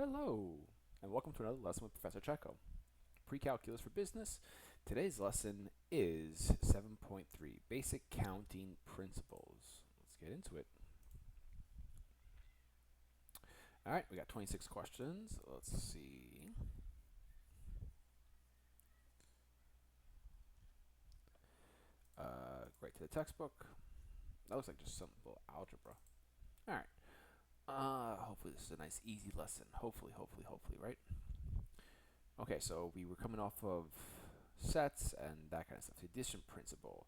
Hello, and welcome to another lesson with Professor Checo. Pre-calculus for business. Today's lesson is 7.3, Basic Counting Principles. Let's get into it. All right, we got 26 questions. Let's see. Right to the textbook. That looks like just some little algebra. All right. Hopefully this is a nice, easy lesson. Hopefully, right? Okay, so we were coming off of sets and that kind of stuff. The addition principle.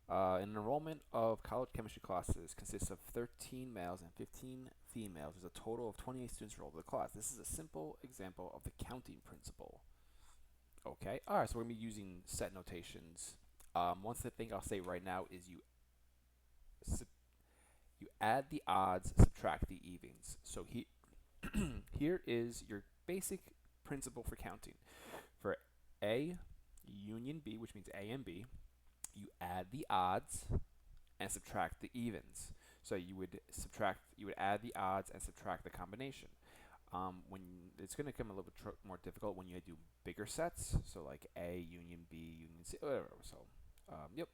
An enrollment of college chemistry classes consists of 13 males and 15 females. There's a total of 28 students enrolled in the class. This is a simple example of the counting principle. Okay, all right, so we're going to be using set notations. One thing I'll say right now is you add the odds, subtract the evens. So here is your basic principle for counting. For A union B, which means A and B, you add the odds and subtract the evens. So you would add the odds and subtract the combination. When it's going to become a little bit more difficult when you do bigger sets, so like A union B union C, whatever. So, yep,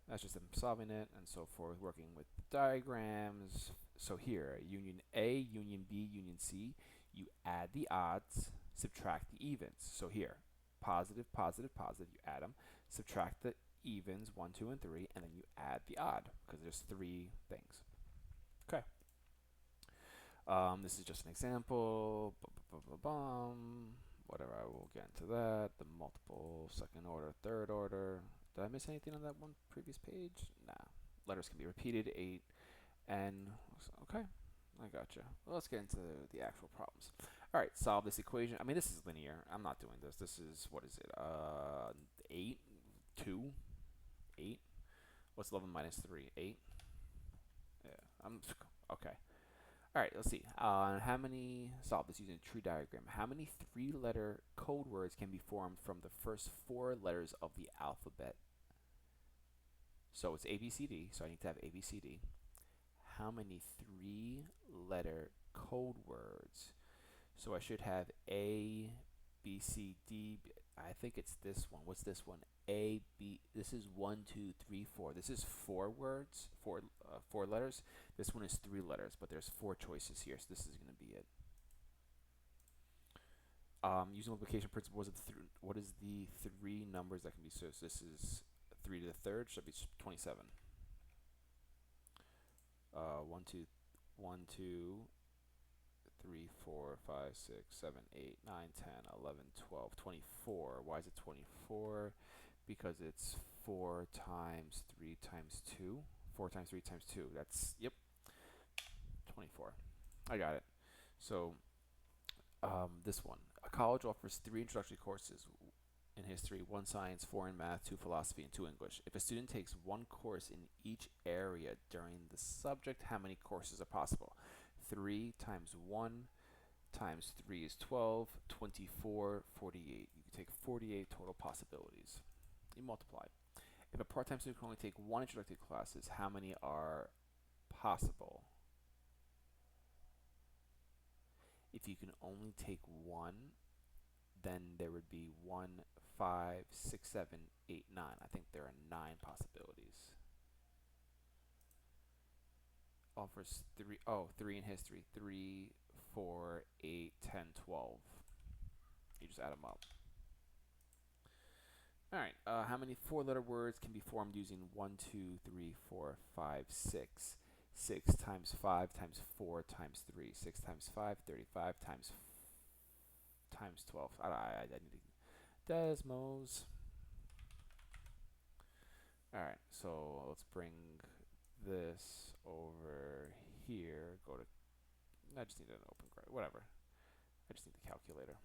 that's just them solving it and so forth, working with diagrams. So here, union A, union B, union C, you add the odds, subtract the evens. So here, positive, positive, positive, you add them, subtract the evens, 1, 2, and 3, and then you add the odd, because there's 3 things. Okay. This is just an example. Whatever, I will get into that. The multiple, second order, third order. Did I miss anything on that one previous page? Nah. Letters can be repeated, 8, and okay, I gotcha. Well, let's get into the actual problems. All right, solve this equation. I mean, this is linear. I'm not doing this. This is, what is it? 8, 2, 8. What's 11 minus 3? 8. Yeah, okay. All right, let's see. How many, solve this using a tree diagram. How many 3-letter code words can be formed from the first 4 letters of the alphabet? So it's A, B, C, D, so I need to have A, B, C, D. How many 3-letter code words? So I should have A, B, C, D. I think it's this one. What's this one? A, B. This is 1, 2, 3, 4. This is 4 words, 4 letters. This one is 3 letters, but there's 4 choices here, so this is going to be it. Using multiplication principle, what is the 3 numbers that can be so this is 3 to the third, should be 27. 1, 2, 1, 2, 3, 4, 5, 6, 7, 8, 9, 10, 11, 12, 24. Why is it 24? Because it's 4 times 3 times 2. 4 times 3 times 2. That's, yep, 24. I got it. So, this one. A college offers 3 introductory courses in history, 1 science, 4 in math, 2 philosophy, and 2 English. If a student takes 1 course in each area during the subject, how many courses are possible? 3 times 1 times 3 is 12, 24, 48. You can take 48 total possibilities. You multiply. If a part-time student can only take 1 introductory classes, how many are possible? If you can only take 1, then there would be 1, 5, 6, 7, 8, 9. I think there are 9 possibilities. Offers 3, 3 in history. 3, 4, 8, 10, 12. You just add them up. Alright, how many 4-letter words can be formed using 1, 2, 3, 4, 5, 6? 6 times 5 times 4 times 3. 6 times 5, 35 times 12. I need to Desmos. Alright, so let's bring this over here. Go to, I just need an open, whatever. I just need the calculator.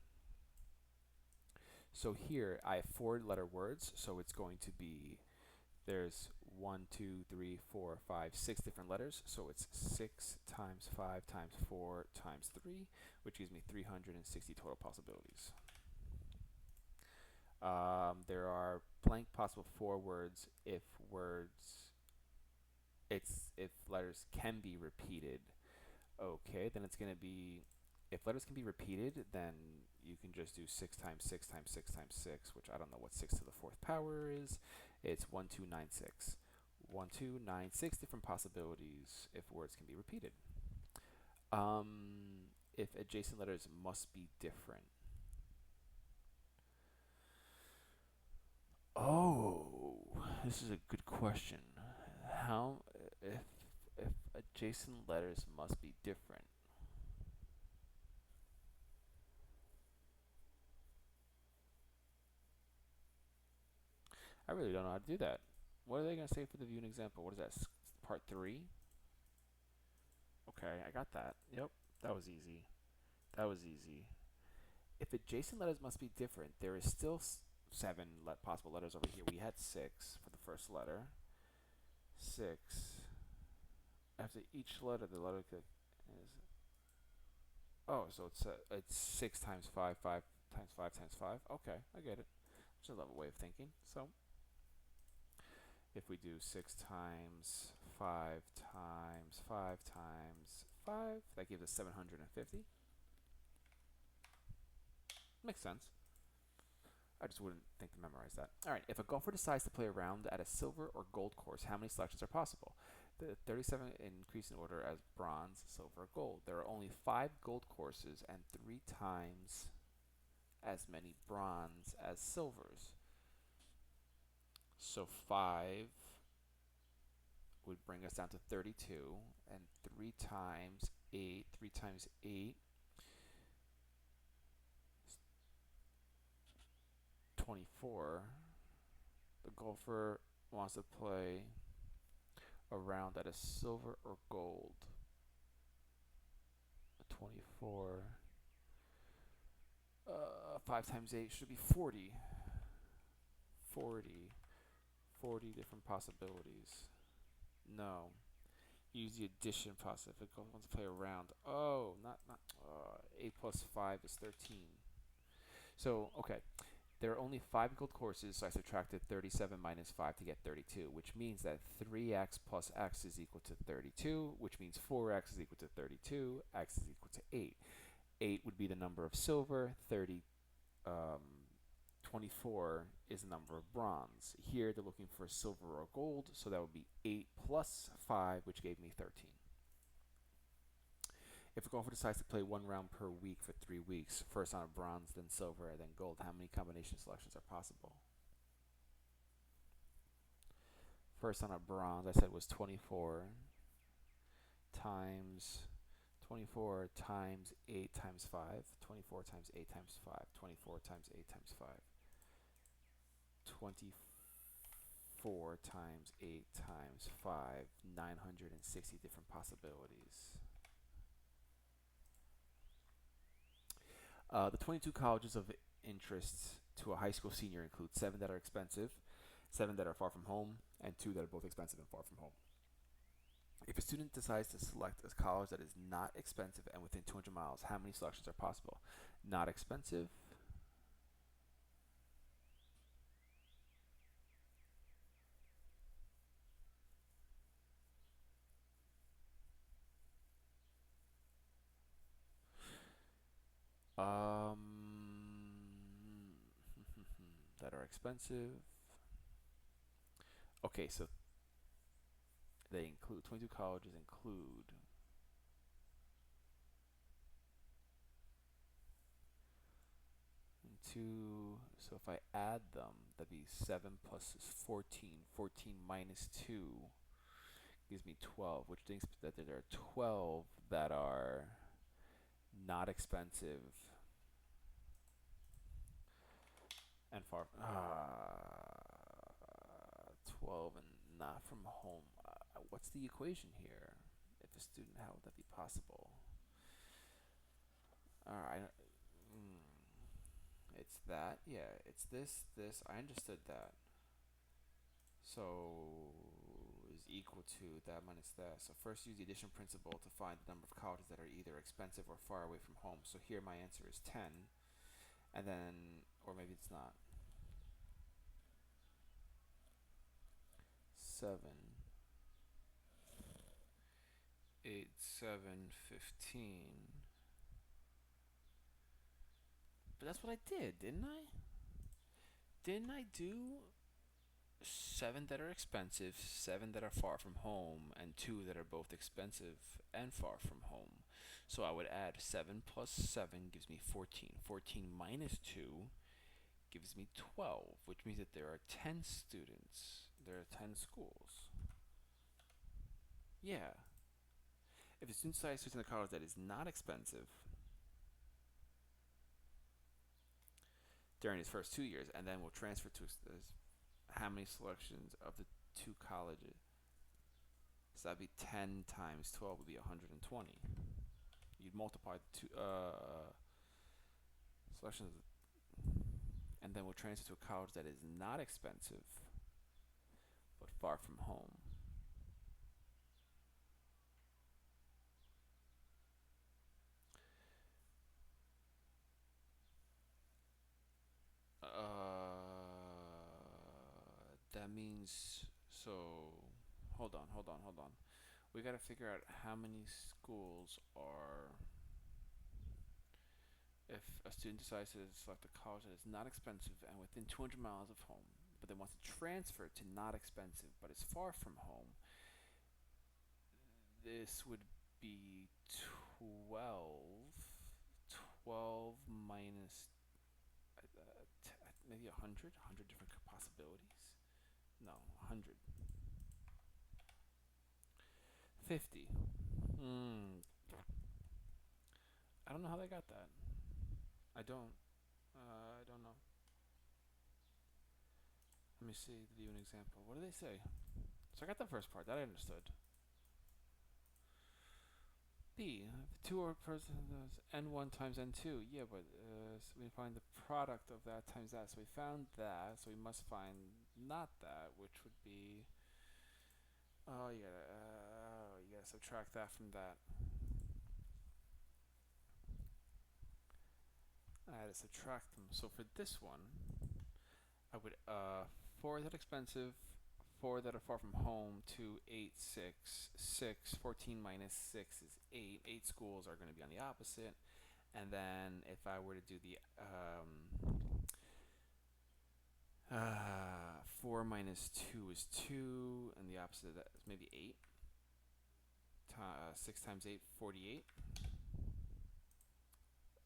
So here I have 4-letter words, so it's going to be, there's 1, 2, 3, 4, 5, 6 different letters, so it's 6 times 5 times 4 times 3, which gives me 360 total possibilities. There are blank possible 4 words if letters can be repeated. Okay, then it's going to be If letters can be repeated, then you can just do 6 times 6 times 6 times 6, which I don't know what 6 to the fourth power is. It's 1296. 1296 different possibilities if words can be repeated. If adjacent letters must be different. Oh, this is a good question. How if adjacent letters must be different? I really don't know how to do that. What are they going to say for the view and example? What is that? Part 3? Okay, I got that. Yep, that was easy. That was easy. If adjacent letters must be different, there is still 7 possible letters over here. We had 6 for the first letter. 6. After each letter, the letter is. Oh, so it's 6 times 5, 5 times 5 times 5. Okay, I get it. It's a level way of thinking. So if we do 6 times 5 times 5 times 5, that gives us 750. Makes sense. I just wouldn't think to memorize that. All right, if a golfer decides to play a round at a silver or gold course, how many selections are possible? The 37 increase in order as bronze, silver, gold. There are only 5 gold courses and 3 times as many bronze as silvers. So 5 would bring us down to 32, and 3 times 8, 3 times 8, 24. The golfer wants to play a round at a silver or gold. 24. 5 times 8 should be 40. 40. 40 different possibilities. No. Use the addition process. If it wants to play a round. Oh, not 8 plus 5 is 13. So, okay. There are only 5 gold courses, so I subtracted 37 minus 5 to get 32, which means that 3x plus x is equal to 32, which means 4x is equal to 32, x is equal to 8. 8 would be the number of silver, 24 is the number of bronze. Here they're looking for silver or gold, so that would be 8 plus 5, which gave me 13. If a golfer decides to play 1 round per week for 3 weeks, first on a bronze, then silver, then gold, how many combination selections are possible? First on a bronze, I said was 24 times 24 times 8 times 5. 24 times 8 times 5. 24 times 8 times 5. 24 times 8 times 5. 960 different possibilities. The 22 colleges of interest to a high school senior include 7 that are expensive, 7 that are far from home, and 2 that are both expensive and far from home. If a student decides to select a college that is not expensive and within 200 miles, how many selections are possible? Not expensive. Um, that are expensive. Okay, so they include 22 colleges include 2. So if I add them, that'd be 7 plus 14. 14 minus 2 gives me 12, which means that there are 12 that are not expensive and far. 12 and not from home. What's the equation here? If a student, how would that be possible? Alright. It's that. Yeah, it's this, this. I understood that. So is equal to that minus that. So first use the addition principle to find the number of colleges that are either expensive or far away from home. So here my answer is 10. And then, or maybe it's not. 7, 8, 7, 15. that's what I did, didn't I? Didn't I do 7 that are expensive, 7 that are far from home, and 2 that are both expensive and far from home? So I would add 7 plus 7 gives me 14. 14 minus 2 gives me 12, which means that there are 10 students. There are 10 schools. Yeah. If the student decides to attend a college that is not expensive during his first 2 years, and then will transfer to how many selections of the 2 colleges? So that'd be 10 times 12 would be 120. You'd multiply the 2 selections, and then we'll transfer to a college that is not expensive but far from home. That means so. Hold on. We gotta figure out how many schools are. If a student decides to select a college that is not expensive and within 200 miles of home, but then wants to transfer to not expensive but is far from home, this would be 12. 12 minus maybe 100? 100 different possibilities? No, 100. 50. I don't know how they got that. I don't. I don't know. Let me see. View an example. What do they say? So I got the first part. That I understood. B. Two or person n1 times n2. Yeah, but so we find the product of that times that. So we found that. So we must find not that, which would be. Oh, you gotta subtract that from that. I had to subtract them. So for this one, I would 4 that are expensive, 4 that are far from home, 2, 8, 6, 6. 14 minus 6 is 8. 8 schools are going to be on the opposite. And then if I were to do the 4 minus 2 is 2, and the opposite of that is maybe 8. 6 times 8, 48.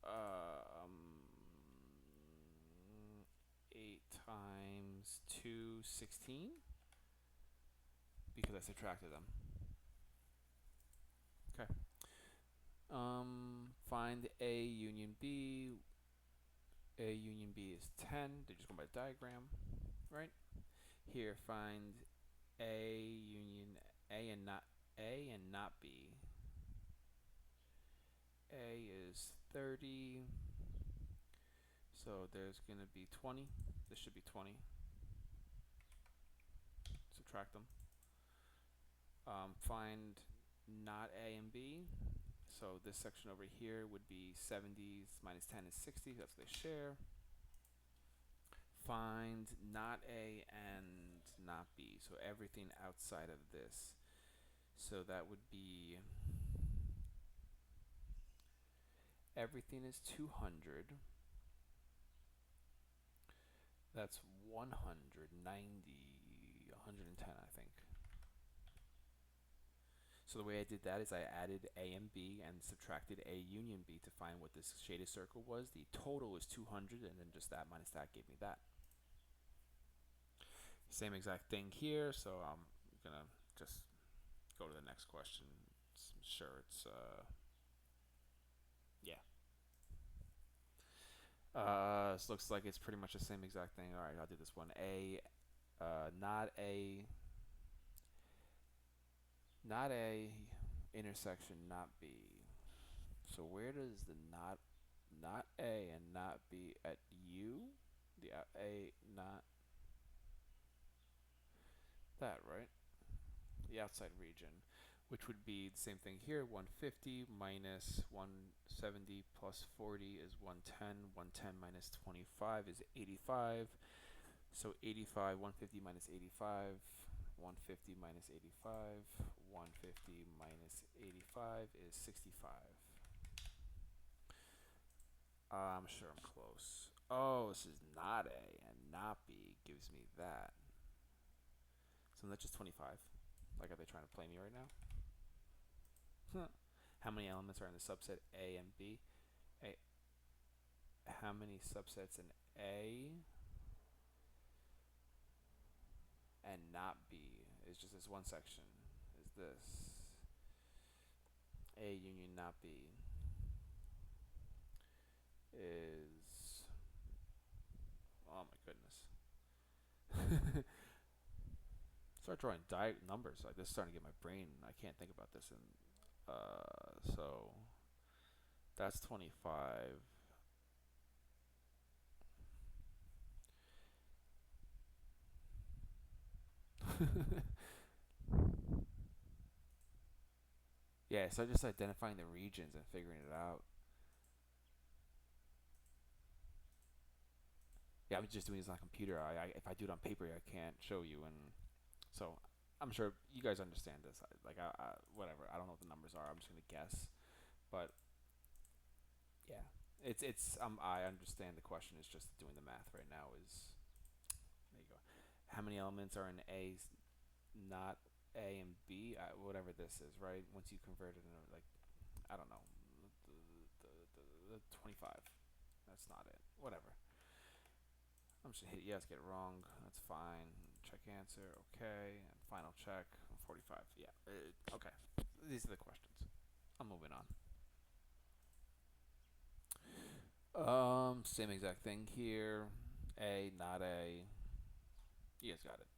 Um, 8 times 2, 16. Because I subtracted them. Okay. Find A union B. A union B is 10. They're just going by the diagram, right? Here, find A union A and not B. A is 30. So there's going to be 20. This should be 20. Subtract them. Find not A and B. So this section over here would be 70s minus 10 is 60. That's what they share. Find not A and not B. So everything outside of this. So that would be everything is 200. That's 190, 110, I think. So the way I did that is I added A and B and subtracted A union B to find what this shaded circle was. The total is 200, and then just that minus that gave me that. Same exact thing here, so I'm going to just go to the next question. I'm sure it's, yeah. This looks like it's pretty much the same exact thing. Alright, I'll do this one. Not A intersection, not B. So where does the not A and not B at U? The A, not that, right? The outside region, which would be the same thing here. 150 minus 170 plus 40 is 110. 110 minus 25 is 85. So 85, 150 minus 85. 150 minus 85. 150 minus 85 is 65. I'm sure I'm close. Oh, this is not A and not B gives me that. So that's just 25. Like, are they trying to play me right now? How many elements are in the subset A and B? A. How many subsets in A and not B is just this one section? Is this A union not B is, oh my goodness. Start drawing numbers like this is starting to get my brain. I can't think about this. And so that's 25. Yeah, so just identifying the regions and figuring it out. Yeah, I'm just doing this on a computer. If I do it on paper, I can't show you. And so I'm sure you guys understand this. Whatever. I don't know what the numbers are. I'm just gonna guess. But yeah, it's I understand the question is just doing the math right now. Is there you go. How many elements are in A, not A and B? Whatever this is, right? Once you convert it into like I don't know, the 25. That's not it. Whatever. I'm just gonna hit yes, get it wrong. That's fine. Check answer. Okay. And final check. 45. Yeah. Okay. These are the questions. I'm moving on. Same exact thing here. A, not A. You guys got it.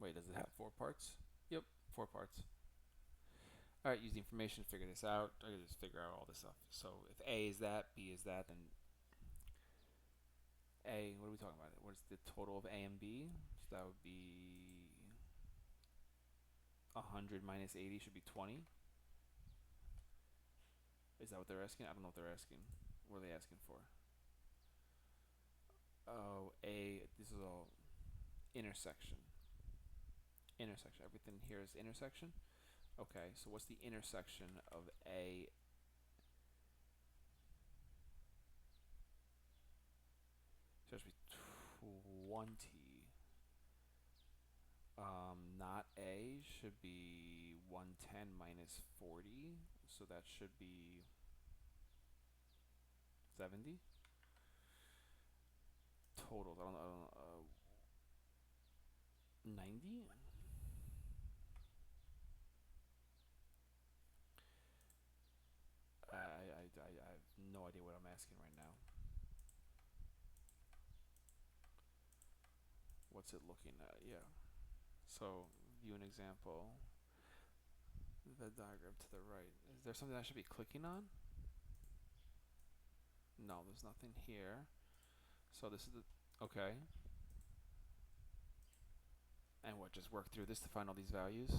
Wait, does it have 4 parts? Yep, 4 parts. All right, use the information to figure this out. I can just figure out all this stuff. So if A is that, B is that, then A, what are we talking about? What's the total of A and B? So that would be 100 minus 80 should be 20. Is that what they're asking? I don't know what they're asking. What are they asking for? Oh, A, this is all intersection. Intersection. Everything here is intersection. Okay, so what's the intersection of A? So it should be 20. Not A should be 110 minus 40. So that should be 70. Totals. I don't know. 90? I have no idea what I'm asking right now. What's it looking at? Yeah. So, view an example. The diagram to the right. Is there something I should be clicking on? No, there's nothing here. So this is the, okay. And what, just work through this to find all these values?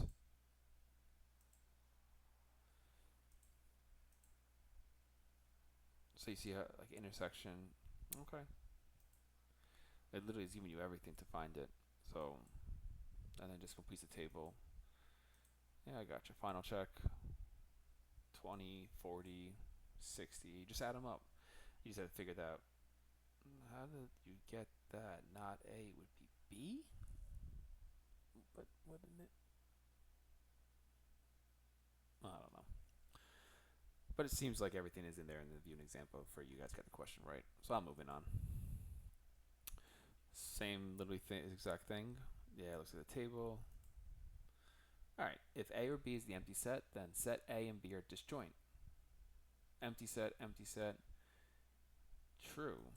So you see how, like intersection, okay. It literally is giving you everything to find it. So, and then just completes the table. Yeah, I got you. Final check. 20, 40, 60. Just add them up. You just have to figure that out. How did you get that? Not A would be B? But wouldn't it? I don't know. But it seems like everything is in there in the view and example for you guys got the question right. So I'm moving on. Same literally exact thing. Yeah, looks at the table. Alright, if A or B is the empty set, then set A and B are disjoint. Empty set, true.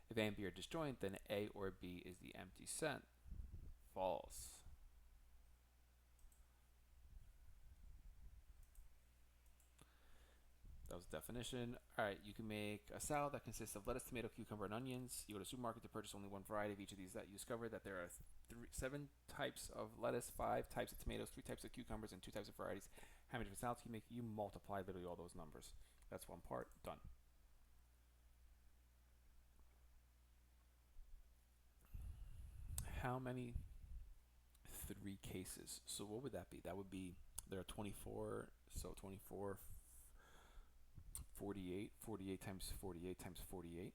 If A and B are disjoint, then A or B is the empty set. False. That was the definition. Alright, you can make a salad that consists of lettuce, tomato, cucumber, and onions. You go to a supermarket to purchase only one variety of each of these. That you discover that there are 7 types of lettuce, 5 types of tomatoes, 3 types of cucumbers, and 2 types of varieties. How many different salads can you make? You multiply literally all those numbers. That's one part. Done. How many? 3 cases. So what would that be? That would be, there are 24, so 24, 48, 48 times 48 times 48,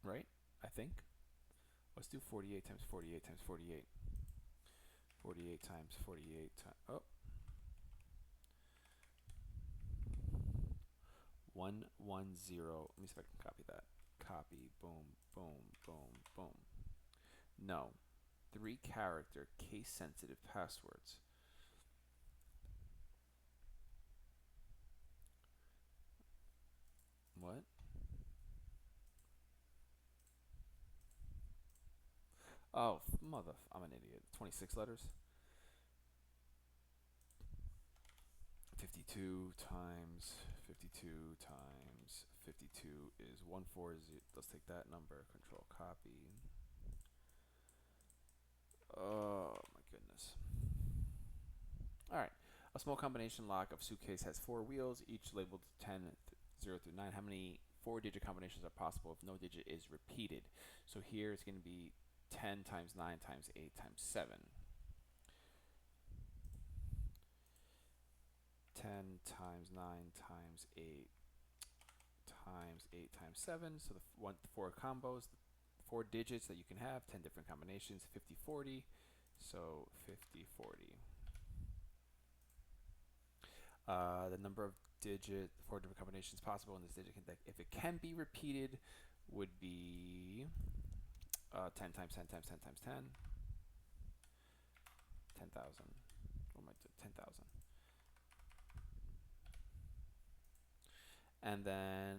right? I think. Let's do 48 times 48 times 48. 48 times 48 times, oh, 110. Let me see if I can copy that. Copy, boom, boom, boom, boom. No, 3-character case-sensitive passwords. What? Oh, I'm an idiot. 26 letters. 52 times 52 times 52 is 140. Let's take that number. Control copy. Oh my goodness. All right. A small combination lock of suitcase has 4 wheels, each labeled 10, 0 through 9. How many 4-digit combinations are possible if no digit is repeated? So here it's going to be 10 times 9 times 8 times 7. 10 times 9 times 8 times 8 times 7. So the 4 combos, 4 digits that you can have, 10 different combinations, 50, 40. So 50, 40. The number of 4 different combinations possible in this digit, if it can be repeated, would be 10 times 10 times 10 times 10. 10,000. What am I doing? 10,000. And then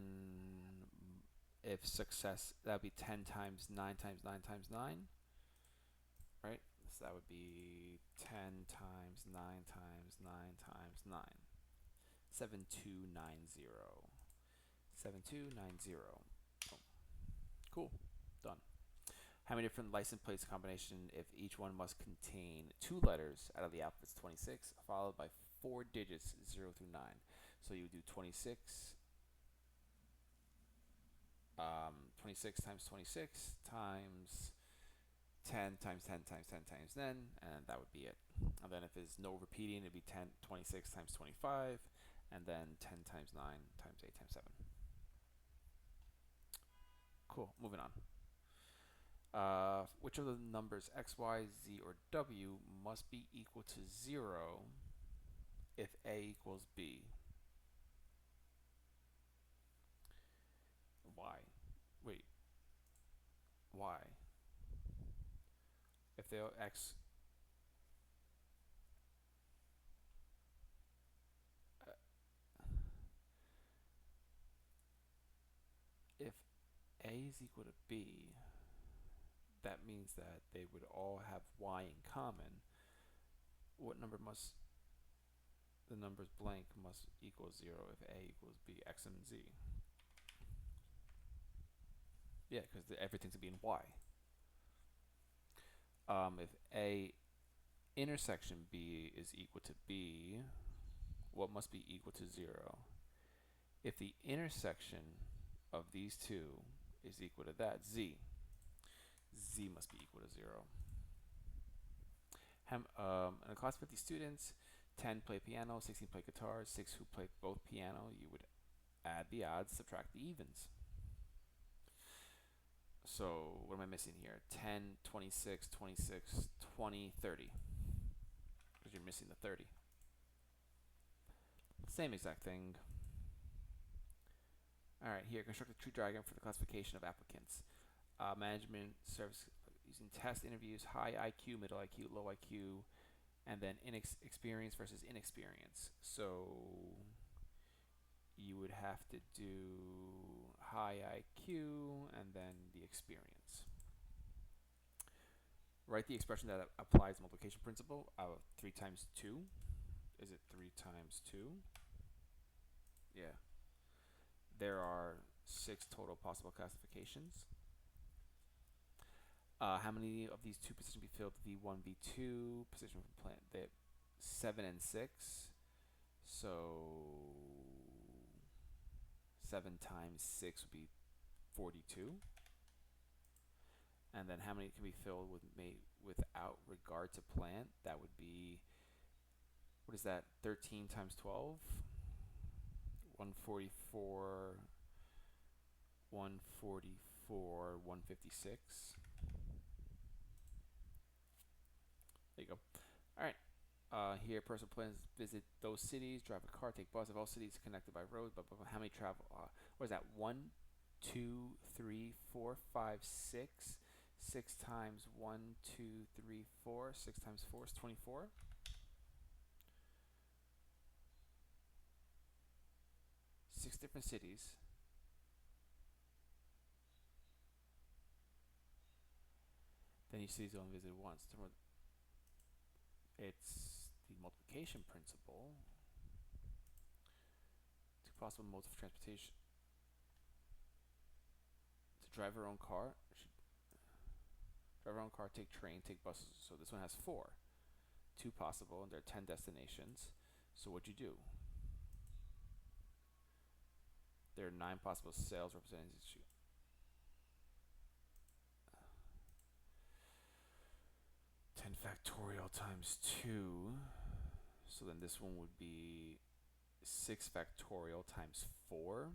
if success, that would be 10 times 9 times 9 times 9, right? So that would be 10 times 9 times 9 times 9. 7290. 7290. Oh. Cool. Done. How many different license plates combination if each one must contain 2 letters out of the alphabet's 26, followed by 4 digits 0 through 9. So you would do 26 times 26 times 10 times 10 times 10 times 10, and that would be it. And then if there's no repeating, it'd be 26 times 25, and then 10 times 9 times 8 times 7. Cool, moving on. Which of the numbers x, y, z, or w must be equal to 0 if a equals b? Y. Wait. Y. If they are x, if a is equal to b, that means that they would all have y in common. What number must the numbers blank must equal 0 if a equals b, x and z? Yeah, because everything's going to be in y. If a intersection b is equal to b, what must be equal to 0? If the intersection of these two is equal to that, z must be equal to 0. In a class of 50 students, 10 play piano, 16 play guitar, 6 who play both piano. You would add the odds, subtract the evens. So what am I missing here? 10, 26, 26, 20, 30. Because you're missing the 30. Same exact thing. Alright, here, construct a tree diagram for the classification of applicants. Management service using test interviews, high IQ, middle IQ, low IQ, and then experience versus inexperience. So you would have to do high IQ and then the experience. Write the expression that applies the multiplication principle. 3 times 2. Is it 3 times 2? Yeah. There are 6 total possible classifications. How many of these 2 positions be filled? V1, V2, position from plant. They have 7 and 6. So 7 times 6 would be 42. And then how many can be filled without regard to plant? That would be, what is that, 13 times 12? 144, 144, 156. There you go. All right. Here, person plans to visit those cities, drive a car, take bus. If all cities connected by road, but how many travel? What is that? 1, 2, 3, 4, 5, 6. 6 times 1, 2, 3, 4. 6 times 4 is 24. 6 different cities. Then each city's only visited once. It's the multiplication principle. Two possible modes of transportation. To drive her own car. Drive her own car, take train, take buses. So this one has 4. 2 possible, and there are 10 destinations. So what'd you do? There are 9 possible sales representatives. 10 factorial times 2. So then this one would be 6 factorial times 4.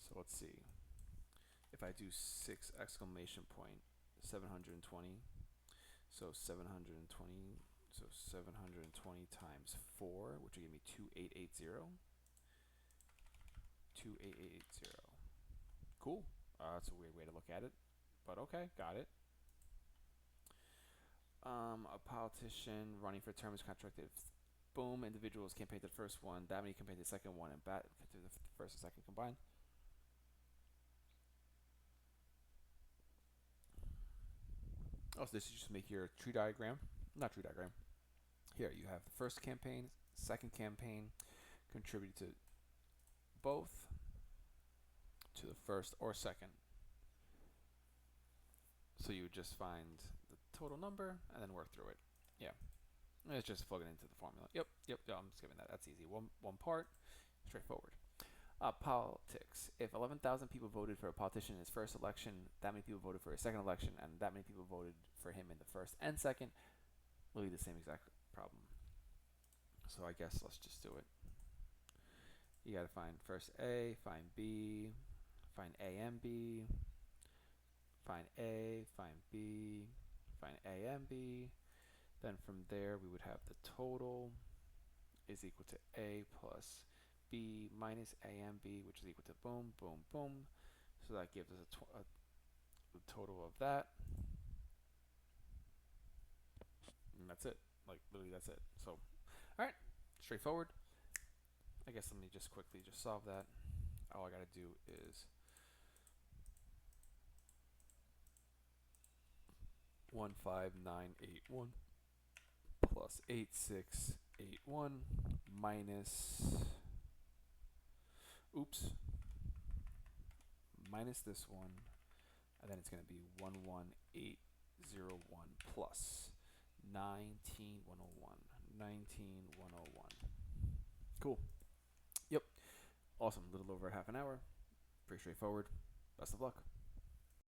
So let's see. If I do 6 exclamation point, 720. So 720. So 720 times 4, which will give me 2880. 28880. Cool. That's a weird way to look at it, but okay, got it. A politician running for a term is contracted. Boom, individuals campaign to the first one. That many campaign to the second one, and bat to the first and second combined. Oh, so this is just make your tree diagram. Not tree diagram. Here you have the first campaign, second campaign, contributed to both, to the first or second. So you would just find the total number and then work through it. Yeah. It's just plug it into the formula. Yep. I'm just giving that. That's easy. One part, straightforward. Politics. If 11,000 people voted for a politician in his first election, that many people voted for his second election, and that many people voted for him in the first and second, will be the same exact problem. So I guess let's just do it. You gotta find first A, find B, find A and B, find A, find B, find A and B. Then from there we would have the total is equal to A plus B minus A and B, which is equal to boom, boom, boom. So that gives us a total of that. And that's it. Like, literally that's it. So, alright, straightforward. I guess let me just quickly just solve that. All I gotta do is 15981 plus 8681 minus, minus this one, and then it's going to be 11801 plus 19101. 19101. Cool. Yep. Awesome. A little over half an hour. Pretty straightforward. Best of luck.